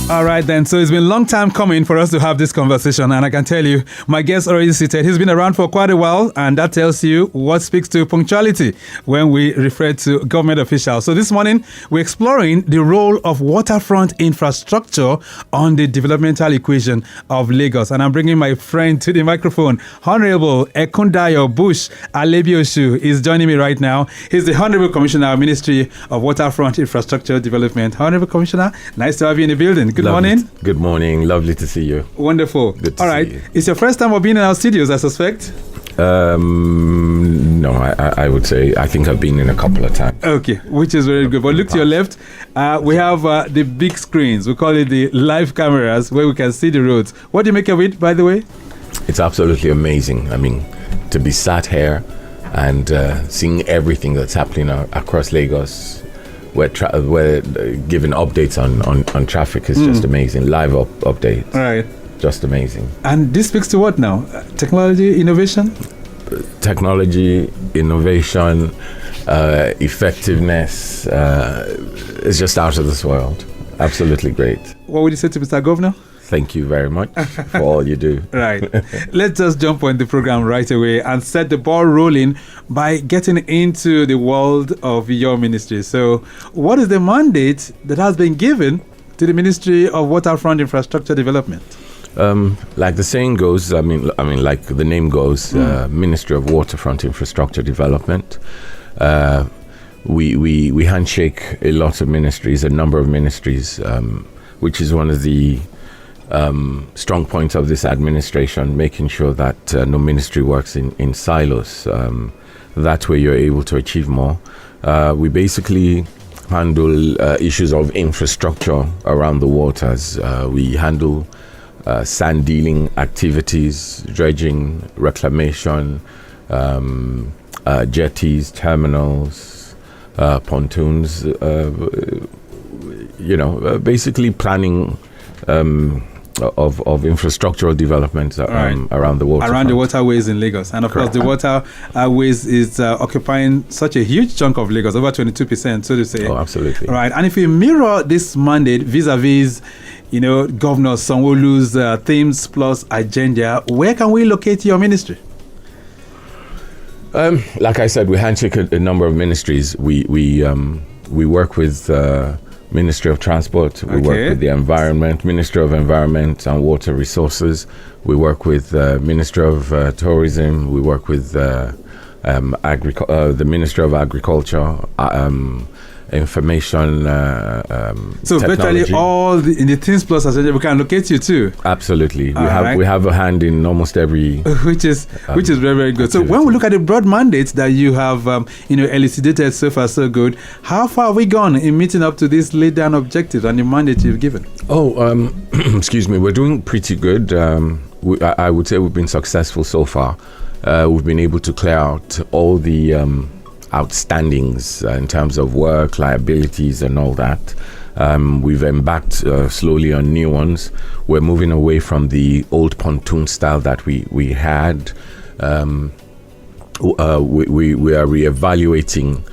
All right, then. So it's been a long time coming for us to have this conversation. And I can tell you, my guest already seated. He's been around for quite a while. And that tells you what speaks to punctuality when we refer to government officials. So this morning, we're exploring the role of waterfront infrastructure on the developmental equation of Lagos. And I'm bringing my friend to the microphone. Honourable Ekundayo Bush Alebiosu is joining me right now. He's the Honourable Commissioner, Ministry of Waterfront Infrastructure Development. Honourable Commissioner, nice to have you in the building. Good morning. Good morning. Lovely to see you. Wonderful. Good to All right. see you. It's your first time of being in our studios, I suspect? No, I would say I think I've been in a couple of times. Okay, which is very good. But look to your left. We have the big screens. We call it the live cameras where we can see the roads. What do you make of it, by the way? It's absolutely amazing. I mean, to be sat here and seeing everything that's happening across Lagos, we're giving updates on traffic is just amazing. Live updates. Right. Just amazing. And this speaks to what now? Technology, innovation? Technology, innovation, effectiveness. It's just out of this world. Absolutely great. What would you say to Mr. Governor? Thank you very much for all you do. Right. Let's just jump on the program right away and set the ball rolling by getting into the world of your ministry. So, what is the mandate that has been given to the Ministry of Waterfront Infrastructure Development? Like the saying goes, I mean, like the name goes, Ministry of Waterfront Infrastructure Development. We handshake a lot of ministries, a number of ministries, which is one of the strong points of this administration, making sure that no ministry works in silos. That way you're able to achieve more. We basically handle issues of infrastructure around the waters. We handle sand dealing activities, dredging, reclamation, jetties, terminals, pontoons, basically planning of infrastructural development around the water. Around the waterways in Lagos. And of course, the waterways is occupying such a huge chunk of Lagos, over 22%, so to say. Oh, absolutely. Right. And if you mirror this mandate vis-a-vis, Governor Sanwo-Olu's themes plus agenda, where can we locate your ministry? Like I said, we handshake a number of ministries. We work with Ministry of Transport, we work with the Environment, Ministry of Environment and Water Resources, we work with Ministry of Tourism, we work with the Ministry of Agriculture, Information so technology. Virtually all in the Things Plus agenda, we can locate you too. Absolutely. We have a hand in almost every... which is very, very good. Activity. So when we look at the broad mandates that you have elucidated so far, so good, how far have we gone in meeting up to these laid down objectives and the mandate you've given? Excuse me, we're doing pretty good. I would say we've been successful so far. We've been able to clear out all the outstandings in terms of work, liabilities and all that. We've embarked slowly on new ones. We're moving away from the old pontoon style that we had. We are reevaluating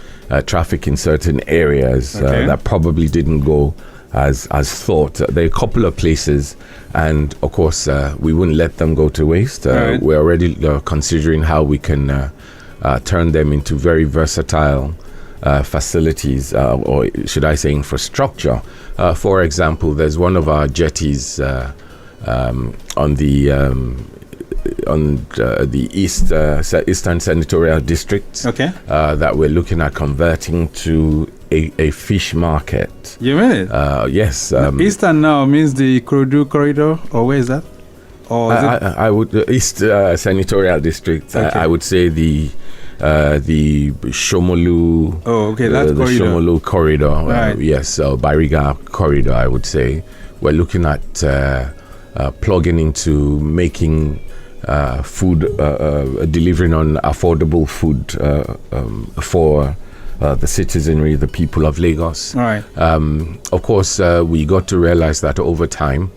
traffic in certain areas that probably didn't go as thought. There are a couple of places, and of course we wouldn't let them go to waste. We're already considering how we can turn them into very versatile facilities, or should I say infrastructure. For example, there's one of our jetties on the Eastern Senatorial District that we're looking at converting to a fish market. You mean it? Yes. Eastern now means the Ikorodu corridor, or where is that? Or is I would East Senatorial District. I would say the Shomolu. That the corridor. Shomolu corridor. Right. Yes, Bariga corridor. I would say we're looking at plugging into making food, delivering on affordable food for the citizenry, the people of Lagos. Right. Of course, we got to realize that over time,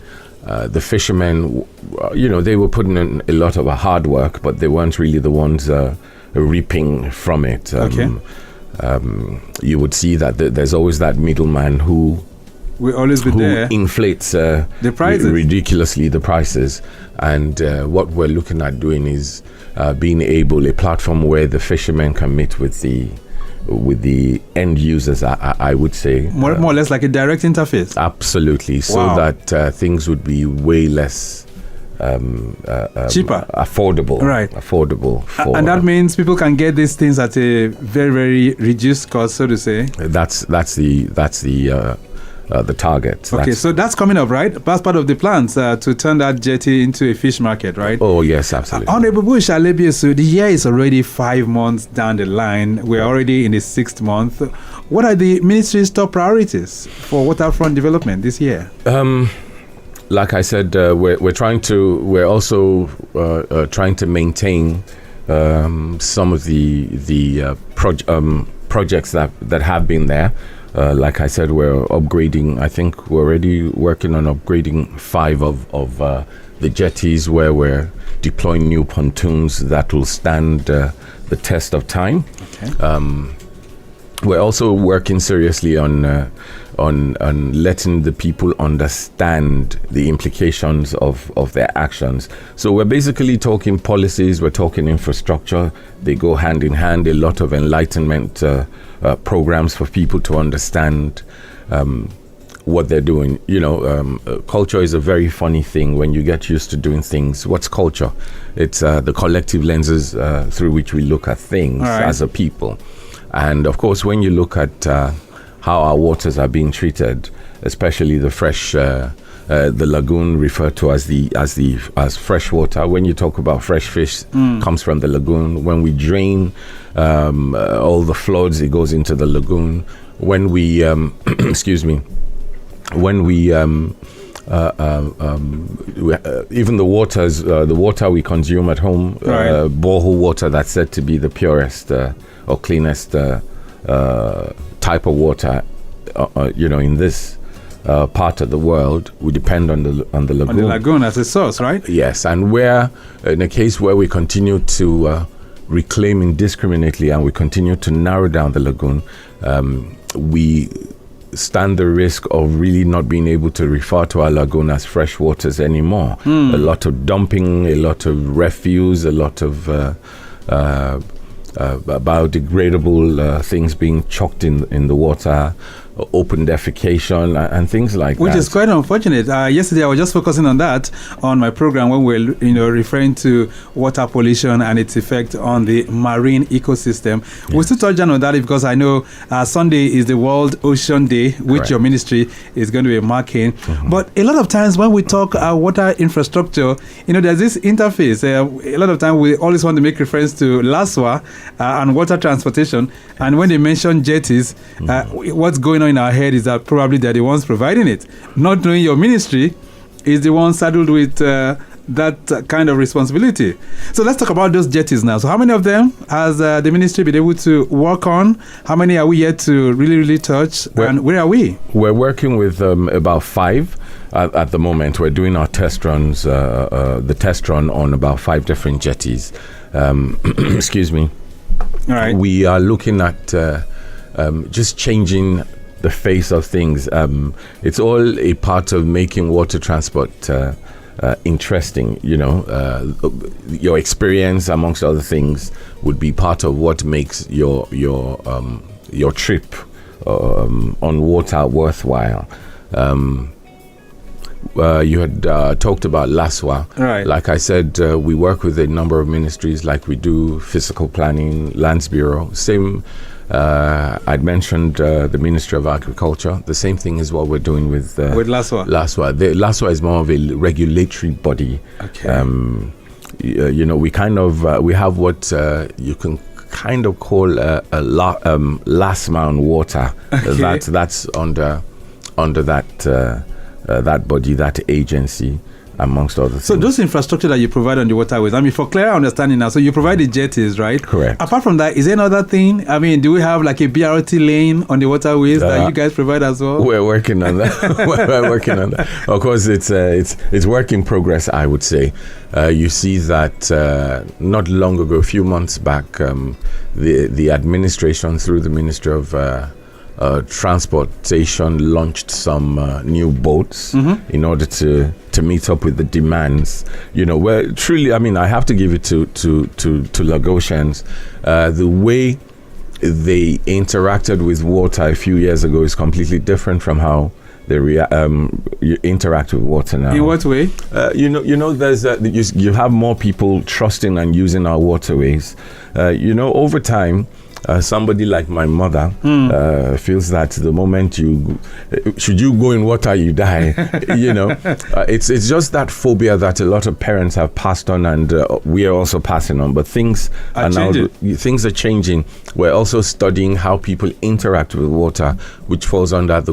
the fishermen, they were putting in a lot of hard work, but they weren't really the ones reaping from it. You would see that there's always that middleman who will always be who there. inflates The prices. ridiculously the prices. And what we're looking at doing is being able, a platform where the fishermen can meet with the end users, I would say. More or less like a direct interface. Absolutely. So Wow. that things would be way less cheaper, affordable, right? Affordable, and that means people can get these things at a very, very reduced cost, so to say. That's the target. Okay, so that's coming up, right? That's part of the plans to turn that jetty into a fish market, right? Oh yes, absolutely. Honourable Bush, Alebiosu, the year is already 5 months down the line. We're already in the 6th month. What are the ministry's top priorities for waterfront development this year? Like I said, we're also trying to maintain some of the projects that have been there. Like I said, we're upgrading. I think we're already working on upgrading 5 of the jetties, where we're deploying new pontoons that will stand the test of time. Okay. We're also working seriously on letting the people understand the implications of their actions. So we're basically talking policies, we're talking infrastructure. They go hand in hand. A lot of enlightenment programs for people to understand what they're doing. Culture is a very funny thing. When you get used to doing things, what's culture? It's the collective lenses through which we look at things as a people. And of course, when you look at how our waters are being treated, especially the fresh, the lagoon referred to as fresh water. When you talk about fresh fish, comes from the lagoon. When we drain all the floods, it goes into the lagoon. When we, excuse me, when we even the water we consume at home, borehole water that's said to be the purest or cleanest type of water, in this part of the world, we depend on the lagoon. On the lagoon as a source, right? Yes, and where in a case where we continue to reclaim indiscriminately and we continue to narrow down the lagoon, we stand the risk of really not being able to refer to our lagoon as fresh waters anymore. A lot of dumping, a lot of refuse, a lot of biodegradable things being chucked in the water, open defecation and things like that. Which is quite unfortunate. Yesterday I was just focusing on that on my program when we were referring to water pollution and its effect on the marine ecosystem. We'll still touch on that because I know Sunday is the World Ocean Day, which your ministry is going to be marking. But a lot of times when we talk water infrastructure, there's this interface. A lot of times we always want to make reference to LASWA and water transportation. And when they mention jetties, what's going on in our head is that probably they're the ones providing it. Not knowing your ministry is the one saddled with that kind of responsibility. So let's talk about those jetties now. So how many of them has the ministry been able to work on? How many are we yet to really touch? And where are we? We're working with about 5 at the moment. We're doing our test runs, the test run on about 5 different jetties. Excuse me. All right. We are looking at just changing the face of things. It's all a part of making water transport interesting. Your experience, amongst other things, would be part of what makes your trip on water worthwhile. You had talked about LASWA. Right. Like I said, we work with a number of ministries, like we do physical planning, Lands Bureau. Same. I'd mentioned the Ministry of Agriculture. The same thing is what we're doing with LASWA. LASWA is more of a regulatory body. Okay. We kind of we have what you can kind of call last man water. Okay. That's under that body, that agency, amongst other things. So those infrastructure that you provide on the waterways, for clear understanding now, so you provide the jetties, right? Correct. Apart from that, is there another thing? Do we have like a BRT lane on the waterways that you guys provide as well? We're working on that. We're working on that. Of course, it's work in progress, I would say. You see that not long ago, a few months back, the administration through the Ministry of transportation launched some new boats in order to meet up with the demands. Where truly, I have to give it to Lagosians. The way they interacted with water a few years ago is completely different from how they interact with water now. In what way? There's you have more people trusting and using our waterways. Over time, somebody like my mother feels that the moment should you go in water, you die. It's just that phobia that a lot of parents have passed on, and we are also passing on. But things are changing. We're also studying how people interact with water, which falls under the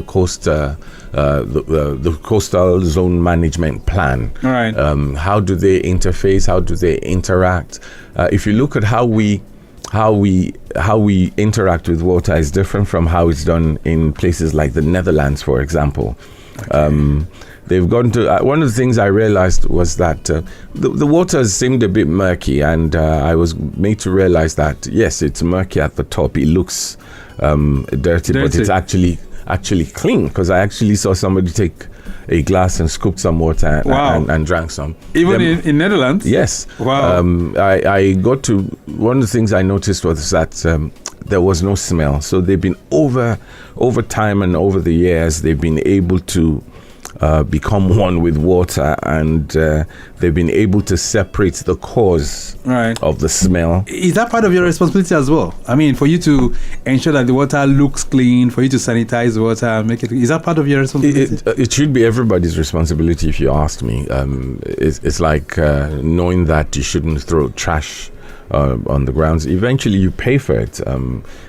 the coastal zone management plan. All right. How do they interface? How do they interact? If you look at how we interact with water is different from how it's done in places like the Netherlands, for example. Okay. They've gone to one of the things I realized was that the waters seemed a bit murky, and I was made to realize that yes, it's murky at the top. It looks dirty, but it's actually clean, because I actually saw somebody take a glass and scooped some water and drank some. Even in Netherlands? Yes. Wow. I got to, one of the things I noticed was that there was no smell. So they've been over time and over the years, they've been able to become one with water, and they've been able to separate the cause of the smell. Is that part of your responsibility as well? For you to ensure that the water looks clean, for you to sanitize the water and make it, is that part of your responsibility? It should be everybody's responsibility, if you ask me. It's like knowing that you shouldn't throw trash on the grounds. Eventually you pay for it.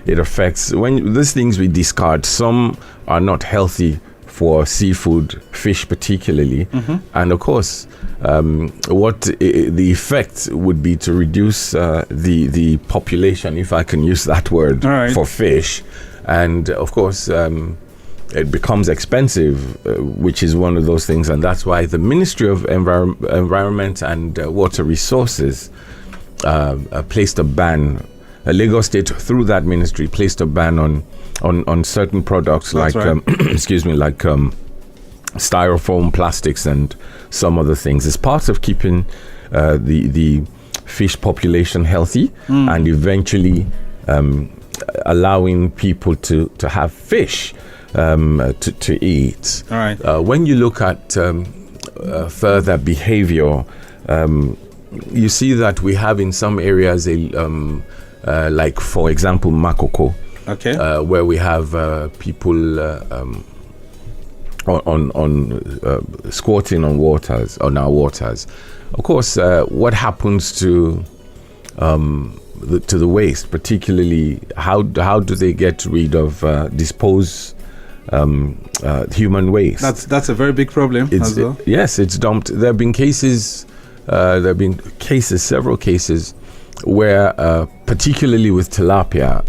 It affects, when these things we discard, some are not healthy for seafood, fish particularly, and of course, what the effect would be to reduce the population, if I can use that word, for fish, and of course, it becomes expensive, which is one of those things, and that's why the Ministry of Environment and Water Resources placed a ban. Lagos State, through that ministry, placed a ban on certain products like styrofoam, plastics, and some other things. It's part of keeping the fish population healthy and eventually allowing people to have fish to eat. All right. When you look at further behavior, you see that we have in some areas like, for example, Makoko, where we have people on squatting on our waters. Of course, what happens to the waste, particularly how do they get rid of dispose human waste? That's a very big problem as well. Yes, it's dumped. There have been several cases where, particularly with tilapia,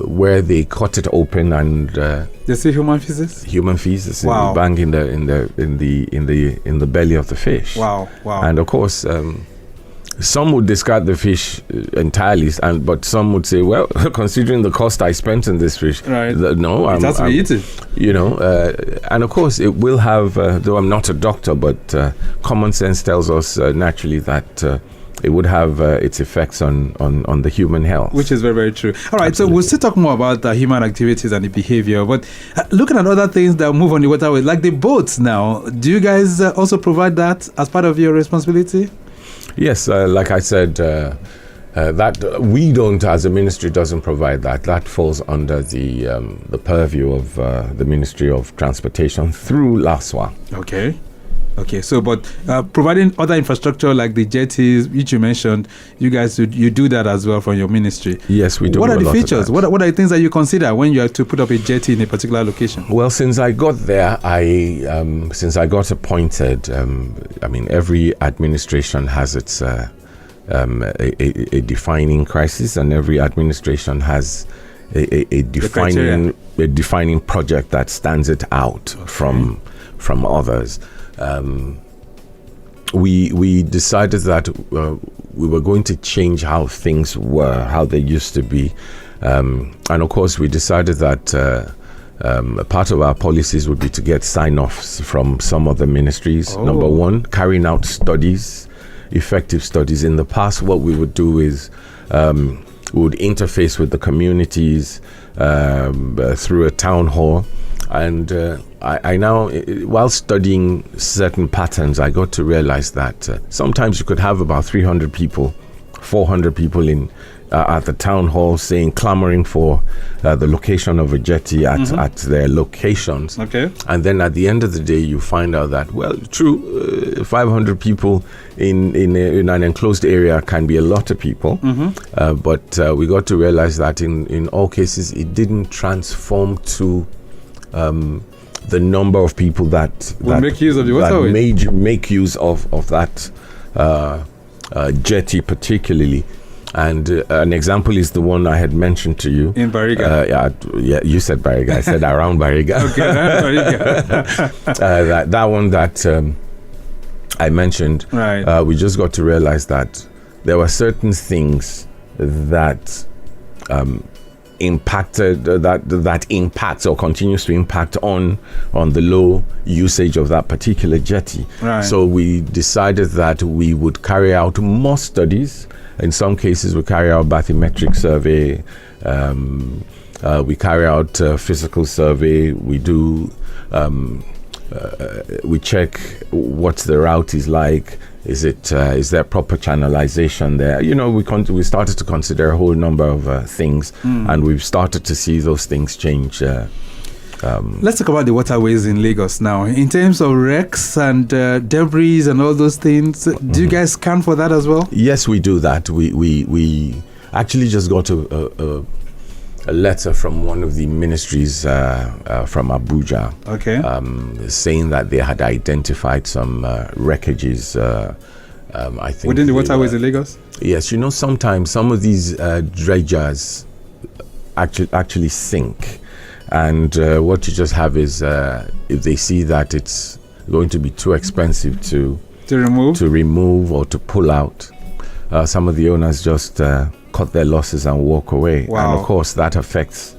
where they cut it open and they see human feces. Wow. Bang in the belly of the fish. Wow. And of course, some would discard the fish entirely, but some would say, well, considering the cost I spent in this fish, no, it has to be eaten. And of course, it will have. Though I'm not a doctor, but common sense tells us naturally that it would have its effects on the human health. Which is very, very true. All right, Absolutely. So we'll still talk more about the human activities and the behavior, but looking at other things that move on the waterway, like the boats now, do you guys also provide that as part of your responsibility? Yes, like I said, that we don't, as a ministry, doesn't provide that. That falls under the purview of the Ministry of Transportation through LASWA. Okay, so but providing other infrastructure like the jetties, which you mentioned, you guys you do that as well from your ministry. Yes, we do. What are the features? What are the things that you consider when you have to put up a jetty in a particular location? Well, since I got there, since I got appointed, every administration has its a defining crisis, and every administration has a defining project that stands it out from others. We decided that we were going to change how things were, how they used to be, And of course, we decided that a part of our policies would be to get sign-offs from some of the ministries. Number one, carrying out studies, effective studies. In the past, what we would do is we would interface with the communities through a town hall. And I now, while studying certain patterns, I got to realize that sometimes you could have about 300 people, 400 people in at the town hall clamoring for the location of a jetty at their locations. Okay. And then at the end of the day, you find out that, well, true, 500 people in an enclosed area can be a lot of people. But we got to realize that in all cases, it didn't transform to the number of people that make use of the waterway. Make use of that jetty particularly. And an example is the one I had mentioned to you. In Bariga. Yeah, you said Bariga. I said around Bariga. Okay, Bariga. That one that I mentioned, right. We just got to realize that there were certain things that impacted that impacts or continues to impact on the low usage of that particular jetty. Right. So we decided that we would carry out more studies. In some cases, we carry out bathymetric survey. We carry out physical survey. We do. We check what the route is like. Is there proper channelization there? We started to consider a whole number of things, and we've started to see those things change. Let's talk about the waterways in Lagos now. In terms of wrecks and debris and all those things, do you guys scan for that as well? Yes, we do that. We actually just got a letter from one of the ministries from Abuja, okay, saying that they had identified some wreckages. I think within the waterways in Lagos. Yes, sometimes some of these dredgers actually sink. And what you just have is if they see that it's going to be too expensive to remove or to pull out, some of the owners just cut their losses and walk away. Wow. And of course, that affects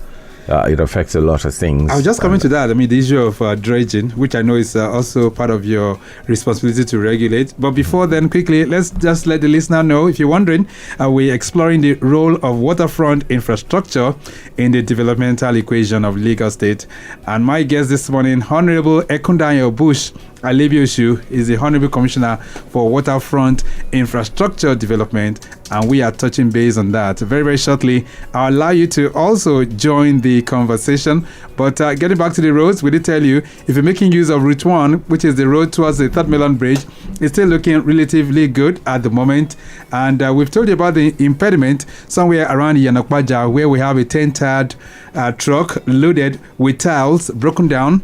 a lot of things. I was just coming to that. I mean, the issue of dredging, which I know is also part of your responsibility to regulate. But before then, quickly, let's just let the listener know, if you're wondering, we're exploring the role of waterfront infrastructure in the developmental equation of Lagos State. And my guest this morning, Honourable Ekundayo Bush Alebiosu, is the Honourable Commissioner for Waterfront Infrastructure Development, and we are touching base on that. Very, very shortly, I'll allow you to also join the conversation. But getting back to the roads, we did tell you, if you're making use of Route 1, which is the road towards the Third Mainland Bridge, it's still looking relatively good at the moment. And we've told you about the impediment somewhere around Yanokbaja, where we have a 10-tired truck loaded with tiles broken down,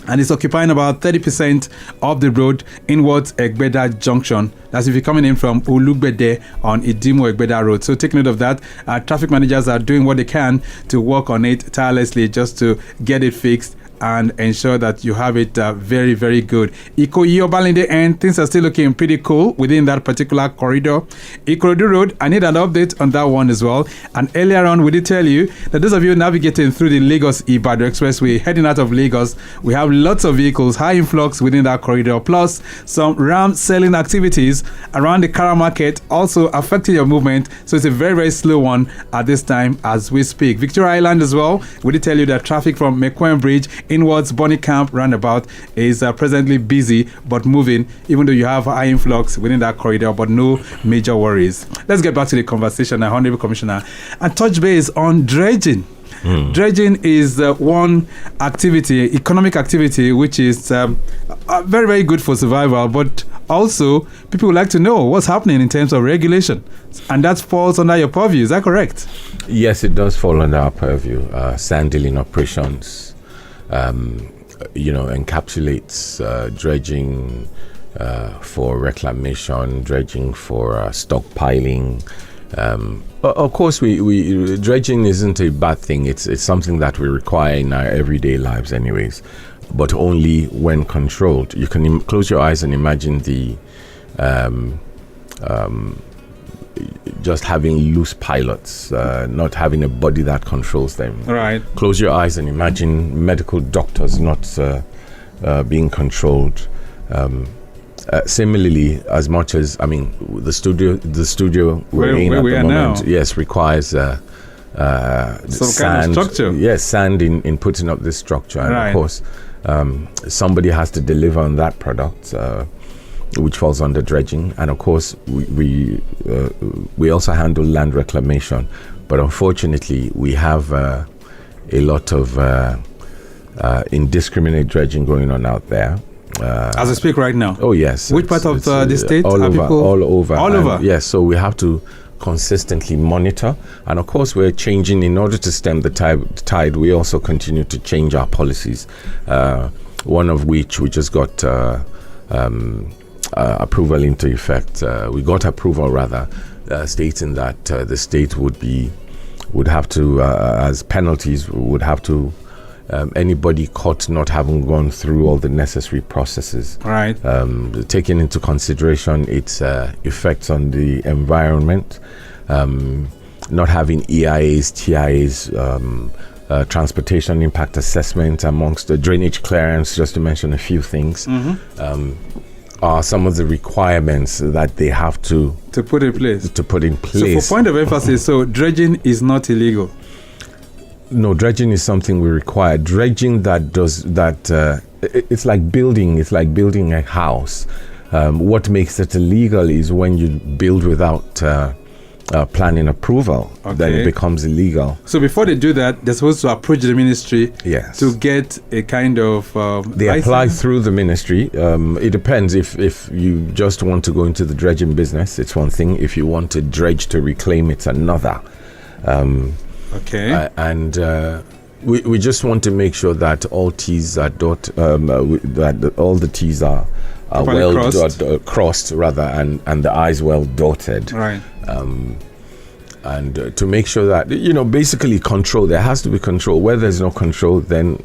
and it's occupying about 30% of the road inwards Egbeda Junction. That's if you're coming in from Ulugbede on Idimo Egbeda Road. So take note of that. Traffic managers are doing what they can to work on it tirelessly just to get it fixed and ensure that you have it very, very good. Ikoyi Obalinde end, things are still looking pretty cool within that particular corridor. Ikorodu Road, I need an update on that one as well. And earlier on, we did tell you that those of you navigating through the Lagos-Ibadan Expressway, heading out of Lagos, we have lots of vehicles, high influx within that corridor, plus some ram selling activities around the Kara Market also affecting your movement. So it's a very, very slow one at this time as we speak. Victoria Island as well, we did tell you that traffic from Mekwen Bridge inwards Bonny Camp roundabout is presently busy but moving, even though you have high influx within that corridor, but no major worries. Let's get back to the conversation, Honourable Commissioner, and touch base on dredging. Dredging is one activity, economic activity, which is very, very good for survival, but also people would like to know what's happening in terms of regulation, and that falls under your purview. Is that correct? Yes, it does fall under our purview. Sand dealing operations encapsulates dredging for reclamation, dredging for stockpiling. Of course, we dredging isn't a bad thing. It's something that we require in our everyday lives anyways, but only when controlled. You can close your eyes and imagine the just having loose pilots, not having a body that controls them. Right. Close your eyes and imagine medical doctors not being controlled. Similarly, as much as the studio we're in at the moment, yes, requires some sand, kind of structure. Yes, sand in putting up this structure, and right. of course, somebody has to deliver on that product, which falls under dredging, and of course, we also handle land reclamation, but unfortunately, we have a lot of indiscriminate dredging going on out there. As I speak right now. Oh yes. Which part of the state? All over. All over. Yes. So we have to consistently monitor, and of course we're changing in order to stem the tide. We also continue to change our policies. One of which we just got approval into effect. We got approval rather, stating that the state would have to, as penalties, would have to. Anybody caught not having gone through all the necessary processes, right? Taking into consideration its effects on the environment, not having EIAs, TIAs, transportation impact assessment, amongst the drainage clearance, just to mention a few things, are some of the requirements that they have to put in place. So, for point of emphasis, so dredging is not illegal. No, dredging is something we require. Dredging it's like building. It's like building a house. What makes it illegal is when you build without planning approval. Okay. Then it becomes illegal. So before they do that, they're supposed to approach the ministry. Yes. To get a kind of they license? Apply through the ministry. It depends. If you just want to go into the dredging business, it's one thing. If you want to dredge to reclaim, it's another. Okay. And we just want to make sure that all T's are that all the T's are well crossed rather, and the I's well dotted. Right. And to make sure that basically control. There has to be control. Where there's no control, then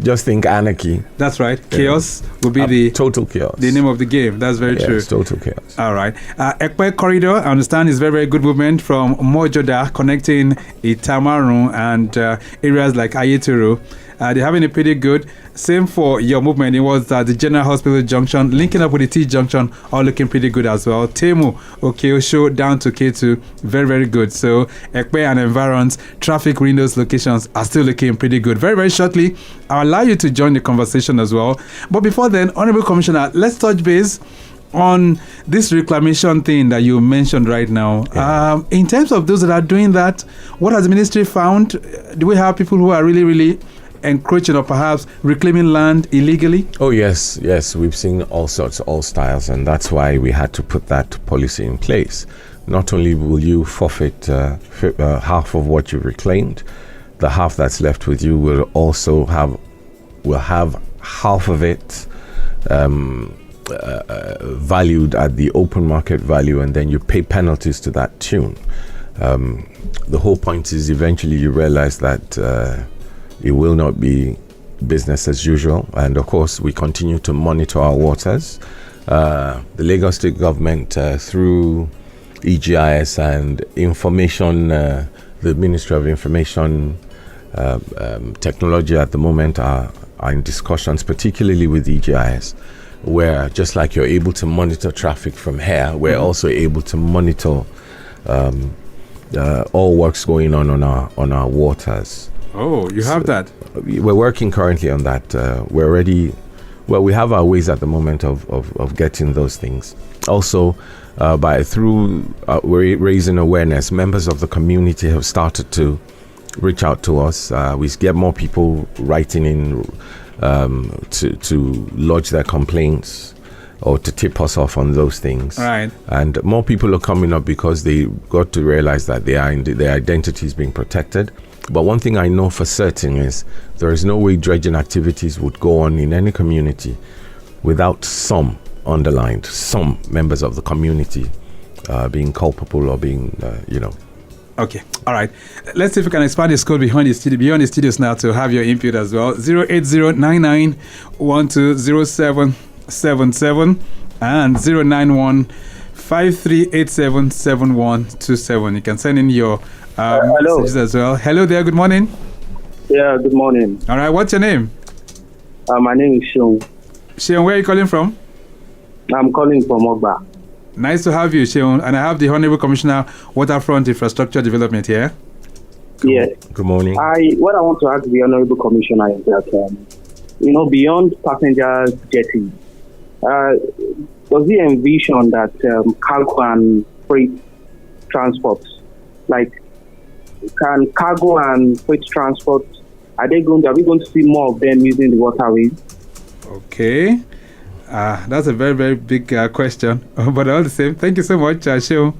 just think anarchy. That's right. Chaos will be the total chaos. The name of the game. That's very true. It's total chaos. All right. Ekpe Corridor, I understand, is very, very good movement from Mojoda connecting Itamaru and areas like Ayeturu. They're having a pretty good. Same for your movement. It was the General Hospital Junction, linking up with the T Junction, all looking pretty good as well. Temu, Okeosho, down to K2, very, very good. So, Ekpe and environs, traffic windows locations are still looking pretty good. Very, very shortly, I'll allow you to join the conversation as well. But before then, Honourable Commissioner, let's touch base on this reclamation thing that you mentioned right now. Yeah. In terms of those that are doing that, what has the ministry found? Do we have people who are really, really encroaching or perhaps reclaiming land illegally? Oh yes, we've seen all sorts, all styles, and that's why we had to put that policy in place. Not only will you forfeit half of what you reclaimed, the half that's left with you will also have half of it valued at the open market value, and then you pay penalties to that tune. The whole point is eventually you realize that it will not be business as usual, and of course we continue to monitor our waters. The Lagos State government through EGIS and information, the Ministry of Information Technology at the moment are in discussions, particularly with EGIS, where just like you're able to monitor traffic from here, we're also able to monitor all works going on our waters. Oh, you have that? We're working currently on that. We're already, we have our ways at the moment of getting those things. Also, through raising awareness, members of the community have started to reach out to us. We get more people writing in to lodge their complaints or to tip us off on those things. Right. And more people are coming up because they got to realize that their identity is being protected. But one thing I know for certain is there is no way dredging activities would go on in any community without some members of the community being culpable or being, Okay. All right. Let's see if we can expand the scope beyond the studios now to have your input as well. 08099120777 and 091 091538777127. You can send in your messages as well. Hello there. Good morning. Yeah, good morning. All right. What's your name? My name is Sean. Sean, where are you calling from? I'm calling from Ogba. Nice to have you, Sean. And I have the Honourable Commissioner, Waterfront Infrastructure Development here. Yes. Good morning. What I want to ask the Honourable Commissioner is that, beyond passengers jetting, does he envision that cargo and freight transport, like, can cargo and freight transport, are we going to see more of them using the waterways? Okay. That's a very, very big question. But all the same, thank you so much, Sean.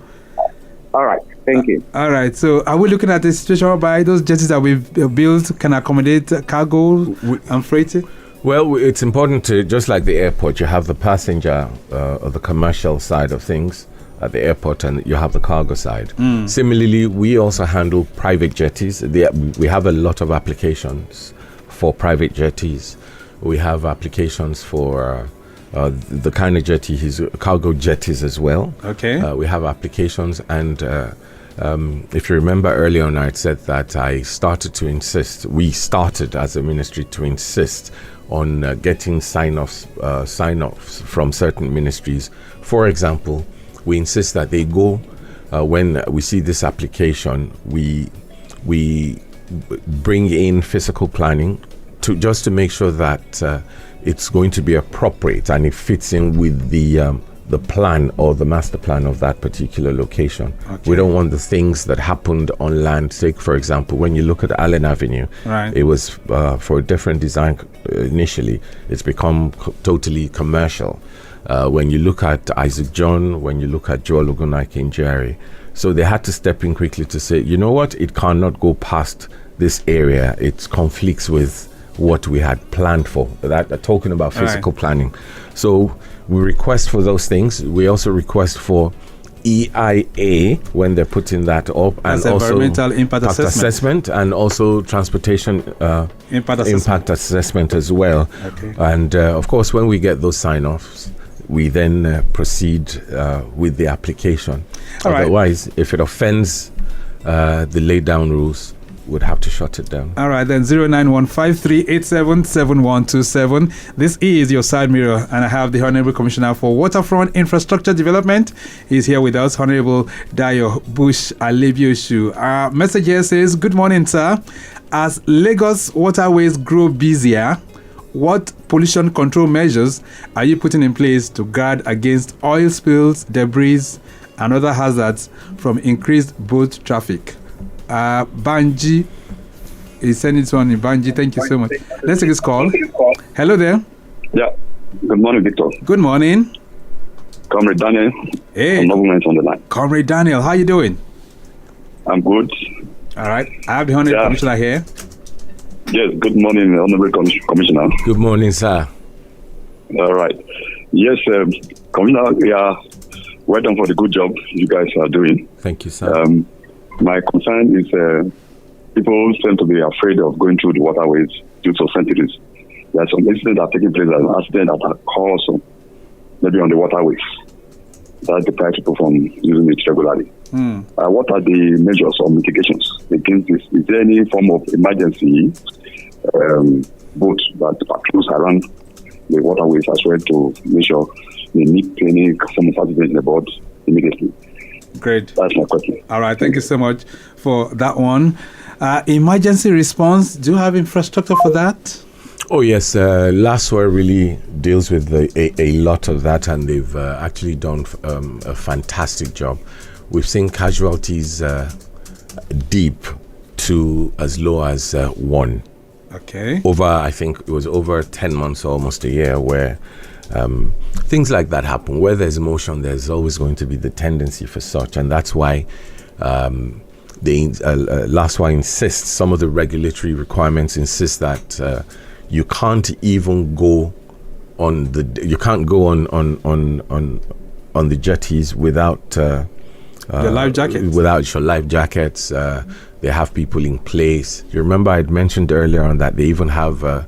All right. Thank you. All right. So, are we looking at a situation whereby those jetties that we've built can accommodate cargo and freight? Well, it's important to, just like the airport, you have the passenger or the commercial side of things at the airport, and you have the cargo side. Similarly, we also handle private jetties. We have a lot of applications for private jetties. We have applications for the kind of jetty, cargo jetties as well. Okay. We have applications, and if you remember earlier on, I said that we started as a ministry to insist on getting sign-offs from certain ministries. For example, we insist that they go, when we see this application, we bring in physical planning just to make sure that it's going to be appropriate and it fits in with the plan or the master plan of that particular location. Okay. We don't want the things that happened on land. Take, for example, when you look at Allen Avenue, right. It was for a different design initially. It's become totally commercial. When you look at Isaac John, when you look at Joel Ogunnaike in Jerry. So they had to step in quickly to say, you know what, it cannot go past this area. It conflicts with what we had planned for. Talking about physical planning. So we request for those things. We also request for EIA when they're putting that up, and also environmental impact assessment, and also transportation impact assessment as well. Okay. And of course, when we get those sign-offs, we then proceed with the application. Otherwise, if it offends the laid down rules, would have to shut it down. All right, then 091538777127. This is your side mirror, and I have the Honourable Commissioner for Waterfront Infrastructure Development. He's here with us, Honourable Dayo Bush Alebiosu. Our message here says, good morning, sir. As Lagos waterways grow busier, what pollution control measures are you putting in place to guard against oil spills, debris, and other hazards from increased boat traffic? Banji is sending this one in. Banji, thank you so much. Let's take this call. Hello there. Yeah. Good morning, Victor. Good morning. Comrade Daniel. Hey. On the line. Comrade Daniel, how you doing? I'm good. All right. I have the Honourable Commissioner here. Yes, good morning, Honourable Commissioner. Good morning, sir. All right. Yes, Commissioner, well done for the good job you guys are doing. Thank you, sir. My concern is people seem to be afraid of going through the waterways due to sensitivities. There are some incidents that are taking place, an accident that are caused maybe on the waterways. That deprives people from using it regularly. What are the measures or mitigations against this? Is there any form of emergency boat that patrols around the waterways as well to make sure they meet any form of accident in the boat immediately? Great. That's my question. All right. Thank you so much for that one. Emergency response. Do you have infrastructure for that? Oh, yes. LASWA really deals with a lot of that, and they've actually done a fantastic job. We've seen casualties deep to as low as 1. Okay. I think it was over 10 months, almost a year, where things like that happen. Where there's motion, there's always going to be the tendency for such, and that's why LASWA insists, some of the regulatory requirements insist that you can't even go on the jetties without your life jackets. Without your life jackets. They have people in place. You remember I'd mentioned earlier on that they even have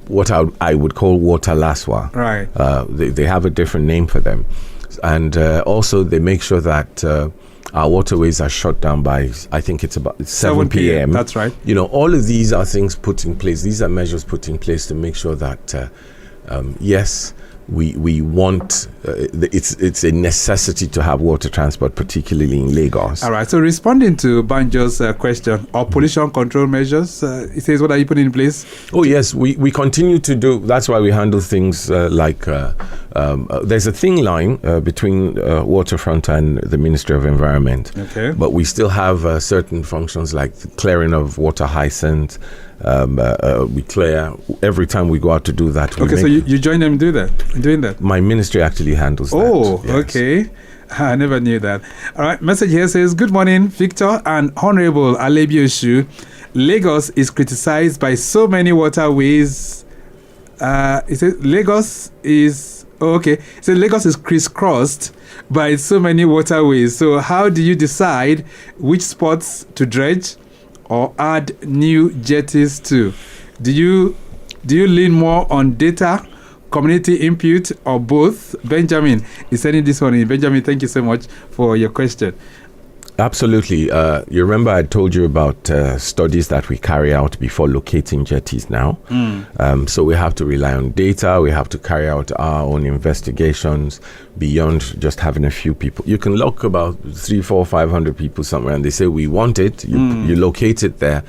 what I would call water LASWA. Right. They have a different name for them. And also they make sure that our waterways are shut down by, I think it's about 7 p.m. That's right. All of these are things put in place. These are measures put in place to make sure that, yes, we want, it's a necessity to have water transport, particularly in Lagos. All right. So responding to Banjo's question, or pollution control measures, it says, what are you putting in place? Oh, yes, we continue to do. That's why we handle things like there's a thin line between Waterfront and the Ministry of Environment. Okay. But we still have certain functions like the clearing of water hyacinth. We clear every time we go out to do that. So you join them doing that? My ministry actually handles that. Oh, yes. Okay. I never knew that. All right. Message here says, good morning, Victor and Honourable Alebiosu. Lagos is criticized by so many waterways. It says Lagos is crisscrossed by so many waterways. So how do you decide which spots to dredge or add new jetties to? Do you lean more on data, community input, or both? Benjamin is sending this one in. Benjamin, thank you so much for your question. Absolutely. You remember I told you about studies that we carry out before locating jetties now. So we have to rely on data. We have to carry out our own investigations beyond just having a few people. You can lock about 300, 400, 500 people somewhere and they say, we want it. You locate it there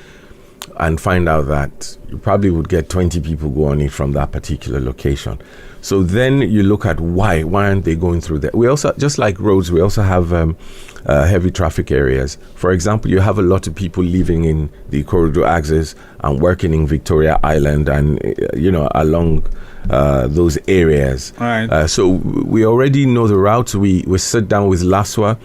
and find out that you probably would get 20 people go on it from that particular location. So then you look at why aren't they going through there? We also, just like roads, we also have heavy traffic areas. For example, you have a lot of people living in the corridor axis and working in Victoria Island and along those areas. Right. So we already know the route. We sit down with LASWA,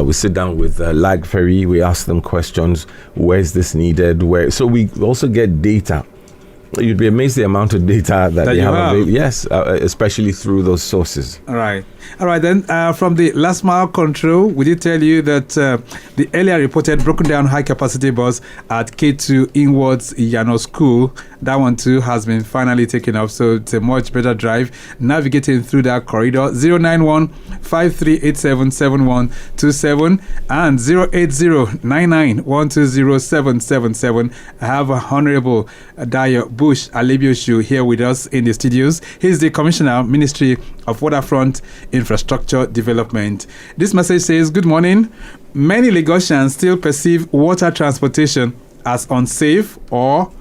we sit down with Lag Ferry, we ask them questions. Where is this needed? So we also get data. You'd be amazed the amount of data that they have available. Yes, especially through those sources. All right. Then from the last mile control, we did tell you that the earlier reported broken down high capacity bus at K2 inwards Yano School, that one too has been finally taken off. So it's a much better drive navigating through that corridor. 091-5387-7127 and 080-99-120-777. I have a Honourable Dayo Bush Alebiosu here with us in the studios. He's the Commissioner, Ministry of Waterfront Infrastructure Development. This message says, good morning. Many Lagosians still perceive water transportation as unsafe or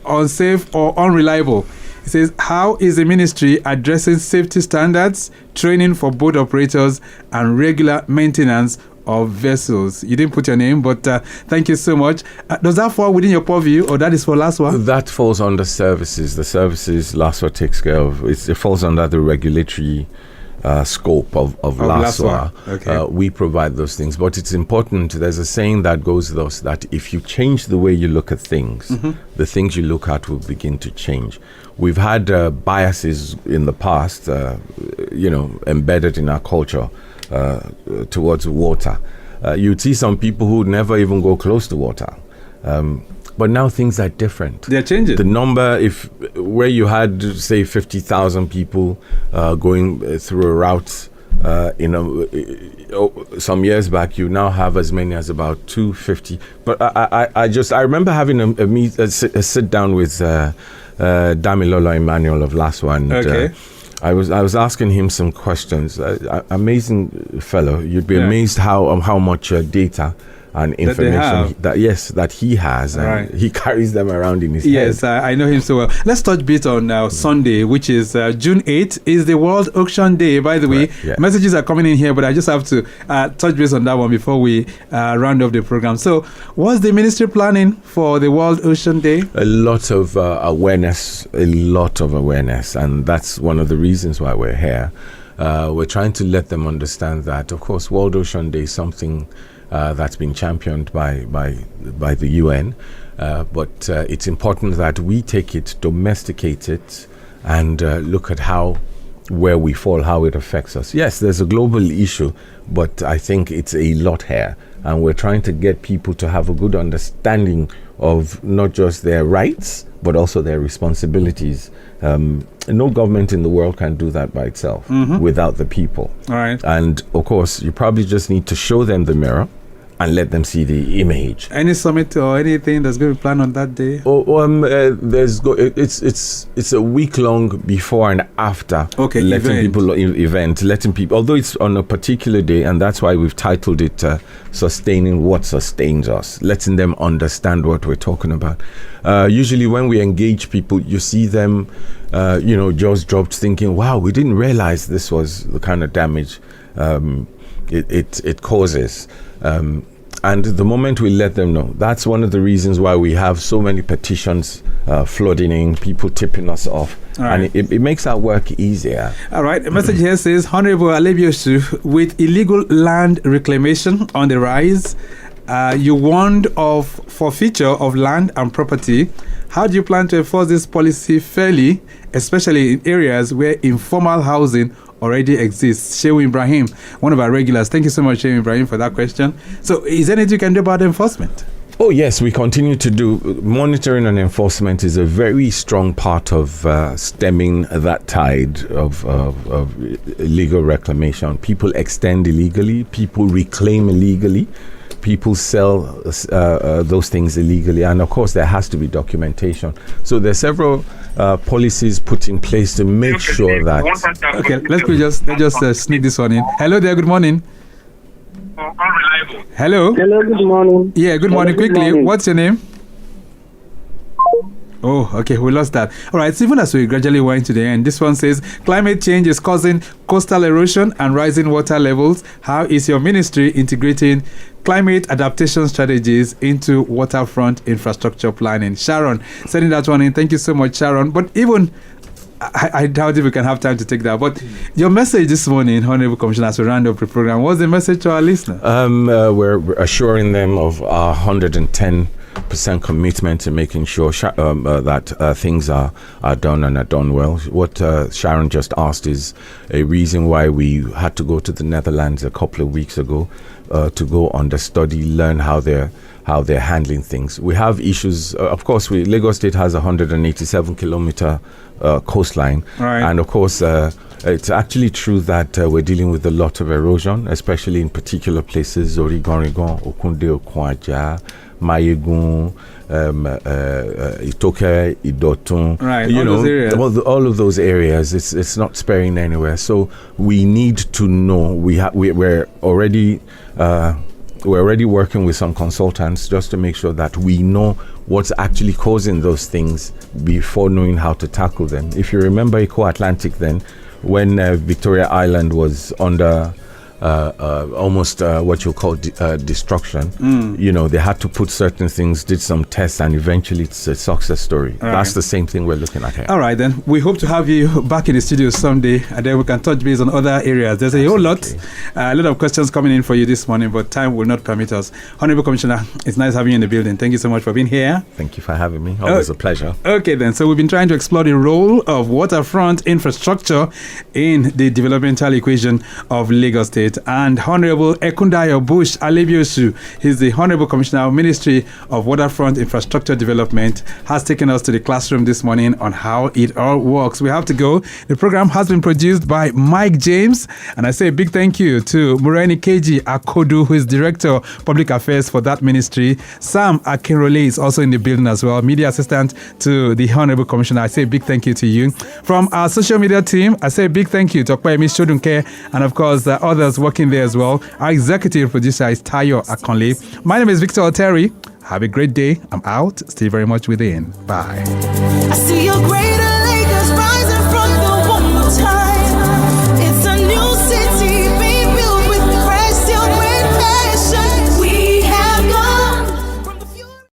unreliable. It says, how is the ministry addressing safety standards, training for boat operators, and regular maintenance of vessels? You didn't put your name, but thank you so much. Does that fall within your purview, or that is for LASWA? That falls under services. The services LASWA takes care of. It falls under the regulatory scope of LASWA. Okay. We provide those things. But it's important, there's a saying that goes thus, that if you change the way you look at things, the things you look at will begin to change. We've had biases in the past, embedded in our culture towards water. You'd see some people who would never even go close to water. But now things are different. They're changing. The number, where you had, say, 50,000 people going through a route, some years back, you now have as many as about 250. But I remember having a sit down with Damilolo Emmanuel of LASWA, and okay. I was asking him some questions. Amazing fellow. You'd be amazed how much data and information that he has, and right. he carries them around in his head. Yes, I know him so well. Let's touch bit on Sunday, which is June 8th, is the World Ocean Day. By the way, messages are coming in here, but I just have to touch base on that one before we round off the program. So, what's the ministry planning for the World Ocean Day? A lot of awareness, and that's one of the reasons why we're here. We're trying to let them understand that, of course, World Ocean Day is something that's been championed by the UN, but it's important that we take it, domesticate it, and look at how where we fall, how it affects us. Yes, there's a global issue, but I think it's a lot here. And we're trying to get people to have a good understanding of not just their rights, but also their responsibilities. No government in the world can do that by itself without the people. All right. And of course, you probably just need to show them the mirror and let them see the image. Any summit or anything that's going to be planned on that day? It's a week long before and after. Okay, letting people, although it's on a particular day, and that's why we've titled it Sustaining What Sustains Us, letting them understand what we're talking about. Usually when we engage people, you see them, jaws dropped, thinking, wow, we didn't realize this was the kind of damage it causes. And the moment we let them know, that's one of the reasons why we have so many petitions flooding in, people tipping us off. Right. And it makes our work easier. All right. The message here says, Honourable Alebiosu, with illegal land reclamation on the rise, you warned of forfeiture of land and property. How do you plan to enforce this policy fairly, especially in areas where informal housing already exists? Shehu Ibrahim, one of our regulars. Thank you so much, Shehu Ibrahim, for that question. So is there anything you can do about enforcement? Oh, yes, we continue to do. Monitoring and enforcement is a very strong part of stemming that tide of illegal reclamation. People extend illegally, people reclaim illegally, people sell those things illegally, and of course there has to be documentation. So there are several policies put in place to make sure that. Okay, let's just sneak this one in. Hello there, good morning. Hello. Hello, good morning. Yeah, good morning. Good Quickly, morning. what's your name? Oh, okay, we lost that. All right, so even as we gradually wind to the end, this one says, climate change is causing coastal erosion and rising water levels. How is your ministry integrating climate adaptation strategies into waterfront infrastructure planning? Sharon, sending that one in. Thank you so much, Sharon. But even, I doubt if we can have time to take that. But your message this morning, Honourable Commissioner, as we round up the program, what's the message to our listeners? We're assuring them of our 110% commitment to making sure that things are done and are done well. What Sharon just asked is a reason why we had to go to the Netherlands a couple of weeks ago to go understudy, learn how they're handling things. We have issues. Of course, Lagos State has 187 kilometer coastline, right. And of course, it's actually true that we're dealing with a lot of erosion, especially in particular places: Origon, Ekundayo, Kwaja, Mayegun, Itoke, Idotun. Right, all of those areas. It's not sparing anywhere. So we need to know. We're already working with some consultants just to make sure that we know what's actually causing those things before knowing how to tackle them. If you remember Eco Atlantic, then when Victoria Island was under almost what you call destruction, they had to put certain things, did some tests, and eventually it's a success story. That's the same thing we're looking at here. All right, then we hope to have you back in the studio someday, and then we can touch base on other areas. There's a whole lot of questions coming in for you this morning, but time will not permit us. Honourable Commissioner, it's nice having you in the building. Thank you so much for being here. Thank you for having me. Always a pleasure. Okay, then. So we've been trying to explore the role of waterfront infrastructure in the developmental equation of Lagos State. And Honourable Ekundayo Bush Alebiosu, he's the Honourable Commissioner of Ministry of Waterfront Infrastructure Development, has taken us to the classroom this morning on how it all works. We have to go. The program has been produced by Mike James, and I say a big thank you to Mureni Keji Akodu, who is Director of Public Affairs for that ministry. Sam Akinrole is also in the building as well, Media Assistant to the Honourable Commissioner. I say a big thank you to you. From our social media team, I say a big thank you to Okpayemi Shodunke, and of course others working there as well. Our executive producer is Tayo Akonle. My name is Victor Oteri. Have a great day. I'm out. Stay very much within. Bye. I see your greater